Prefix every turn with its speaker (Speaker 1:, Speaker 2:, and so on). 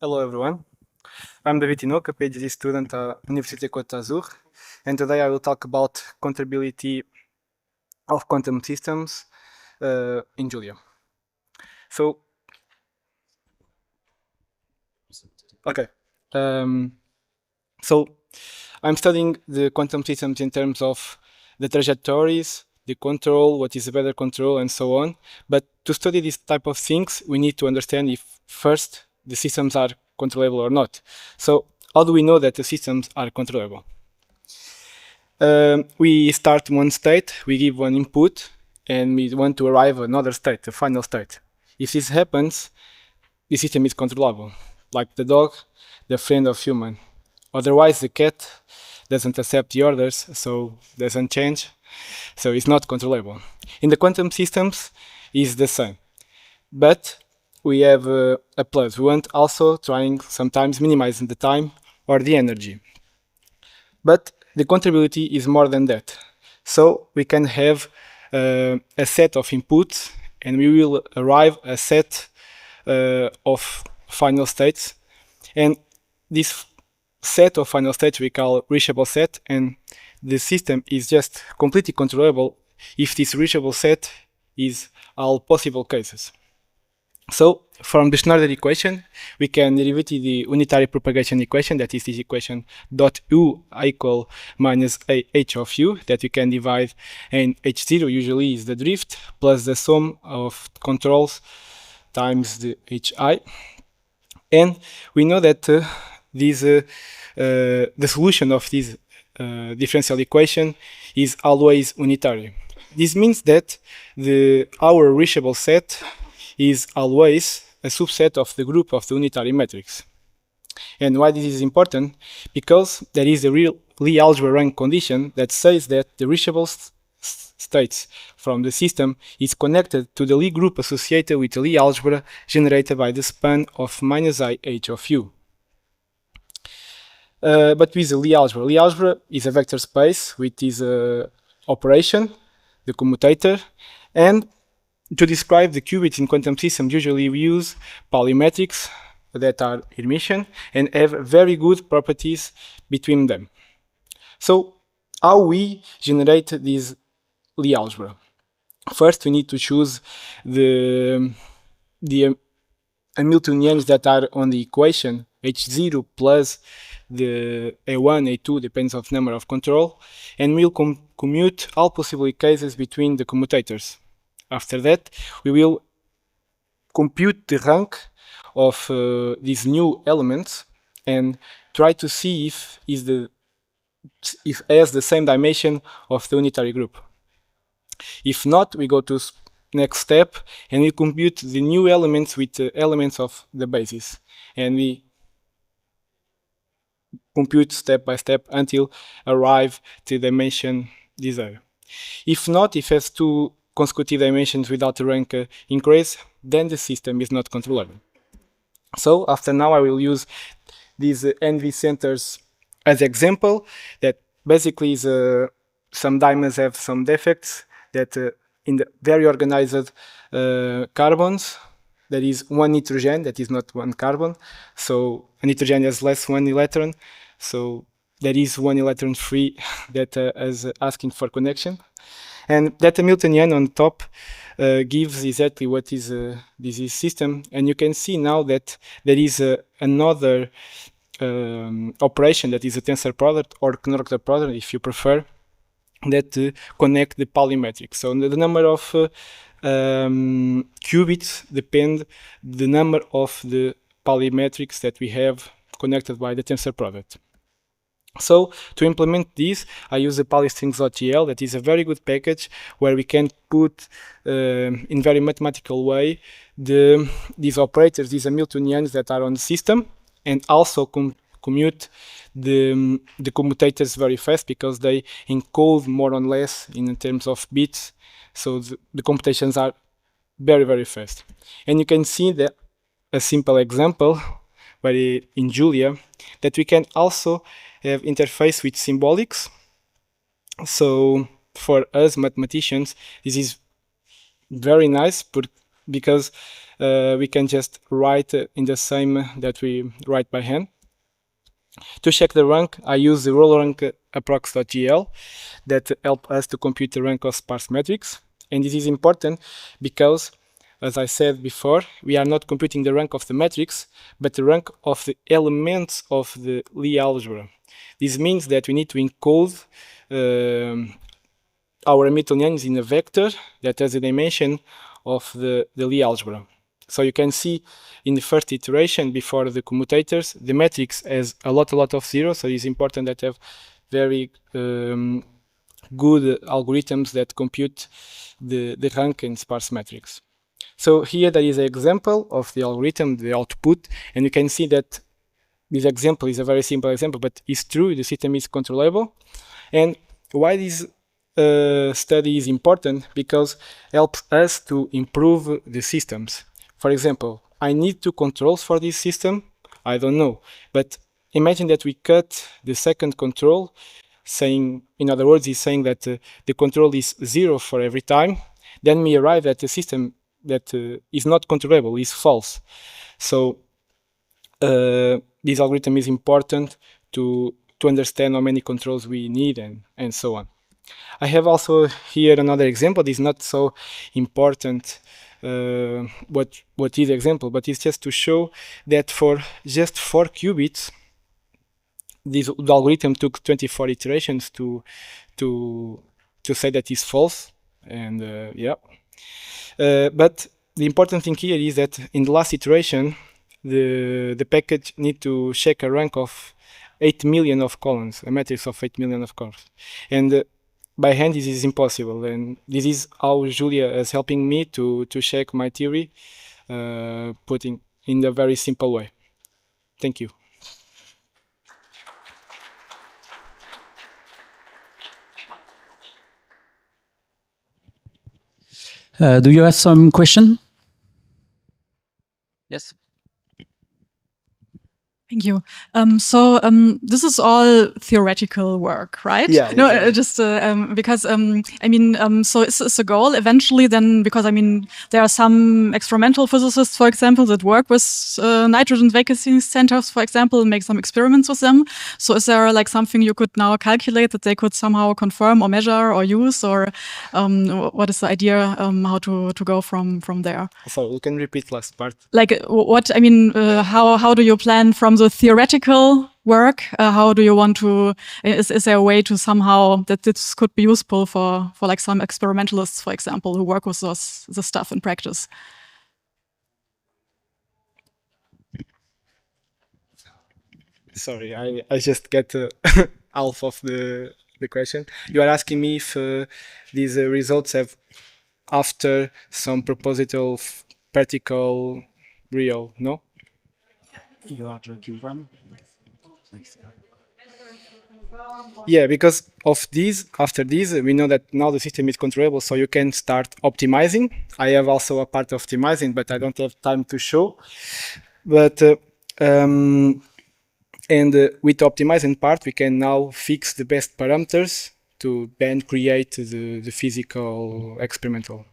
Speaker 1: Hello everyone, I'm David Tinoco, PhD student at University of Côte d'Azur, and today I will talk about controllability of quantum systems in Julia. So, okay, so I'm studying the quantum systems in terms of the trajectories, the control, what is a better control, and so on. But to study this type of things, we need to understand if first the systems are controllable or not. So how do we know that the systems are controllable? We start one state, we give one input, and we want to arrive at another state, the final state. If this happens, the system is controllable, like the dog, the friend of human. Otherwise, the cat doesn't accept the orders, so doesn't change, so it's not controllable. In the quantum systems, it's the same, but we have a plus. We want also trying sometimes minimizing the time or the energy. But the controllability is more than that. So we can have a set of inputs, and we will arrive a set of final states. And this set of final states we call reachable set, and the system is just completely controllable if this reachable set is all possible cases. So from the Schneider equation, we can derive the unitary propagation equation, that is this equation dot u equal minus h of u, that we can divide, and h0 usually is the drift plus the sum of controls times the hi. And we know that the solution of this differential equation is always unitary. This means that our reachable set is always a subset of the group of the unitary matrix. And why this is important? Because there is a real Lie algebra rank condition that says that the reachable states from the system is connected to the Lie group associated with the Lie algebra generated by the span of minus I h of u. But with the Lie algebra is a vector space with this operation, the commutator, and to describe the qubits in quantum systems, usually we use polymetrics that are Hermitian and have very good properties between them. So how we generate this Lie algebra? First, we need to choose the Hamiltonians that are on the equation, h0 plus the a1, a2, depends on number of control, and we'll commute all possible cases between the commutators. After that, we will compute the rank of these new elements and try to see if it has the same dimension of the unitary group. If not, we go to next step and we compute the new elements with the elements of the basis, and we compute step by step until arrive to the dimension desired. If not, if it has two consecutive dimensions without a rank increase, then the system is not controllable. So after now I will use these NV centers as example, that basically is some diamonds have some defects that in the very organized carbons, there is one nitrogen that is not one carbon, so a nitrogen has less one electron, so there is one electron free that is asking for connection. And that Hamiltonian on top gives exactly what is this system. And you can see now that there is another operation that is a tensor product or Knocker product, if you prefer, that connect the polymetric. So the number of qubits depend the number of the polymetrics that we have connected by the tensor product. So to implement this, I use the polystrings.jl. That is a very good package where we can put in very mathematical way these operators, these Hamiltonians that are on the system, and also commute the commutators very fast because they encode more or less in terms of bits. So the computations are very, very fast. And you can see that a simple example where in Julia that we can also have interface with symbolics. So for us mathematicians, this is very nice because we can just write in the same that we write by hand. To check the rank, I use the roll rank approx.jl that help us to compute the rank of sparse matrix. And this is important because, as I said before, we are not computing the rank of the matrix, but the rank of the elements of the Lie algebra. This means that we need to encode our Hamiltonians in a vector that has a dimension of the Lie algebra. So you can see in the first iteration before the commutators, the matrix has a lot of zeros. So it's important that have very good algorithms that compute the rank in sparse matrix. So here there is an example of the algorithm, the output, and you can see that this example is a very simple example, but it's true, the system is controllable. And why this study is important? Because it helps us to improve the systems. For example, I need 2 controls for this system. I don't know. But imagine that we cut the second control, saying, in other words, is saying that the control is 0 for every time. Then we arrive at a system that is not controllable, is false. So this algorithm is important to understand how many controls we need and so on. I have also here another example. This is not so important what is the example, but it's just to show that for just 4 qubits, the algorithm took 24 iterations to say that it's false. And yeah. But the important thing here is that in the last iteration, the package need to check a rank of 8 million of columns, a matrix of 8 million of columns. And by hand, this is impossible. And this is how Julia is helping me to check my theory, putting in a very simple way. Thank you.
Speaker 2: Do you have some question? Yes.
Speaker 3: Thank you. So this is all theoretical work, right?
Speaker 1: Yeah.
Speaker 3: No, just because I mean, so it's a goal eventually. Then, because I mean, there are some experimental physicists, for example, that work with nitrogen vacancy centers, for example, and make some experiments with them. So, is there like something you could now calculate that they could somehow confirm or measure or use, or what is the idea how to go from there?
Speaker 1: So you can repeat last part.
Speaker 3: Like what I mean, how do you plan from the theoretical work? How do you want to? Is there a way to somehow that this could be useful for like some experimentalists, for example, who work with this stuff in practice?
Speaker 1: Sorry, I just get half of the question. You are asking me if these results have after some proposital practical real, no?
Speaker 2: You are joking from?
Speaker 1: Yeah, because of these, after this, we know that now the system is controllable, so you can start optimizing. I have also a part of optimizing, but I don't have time to show. But with the optimizing part, we can now fix the best parameters to then create the physical experimental.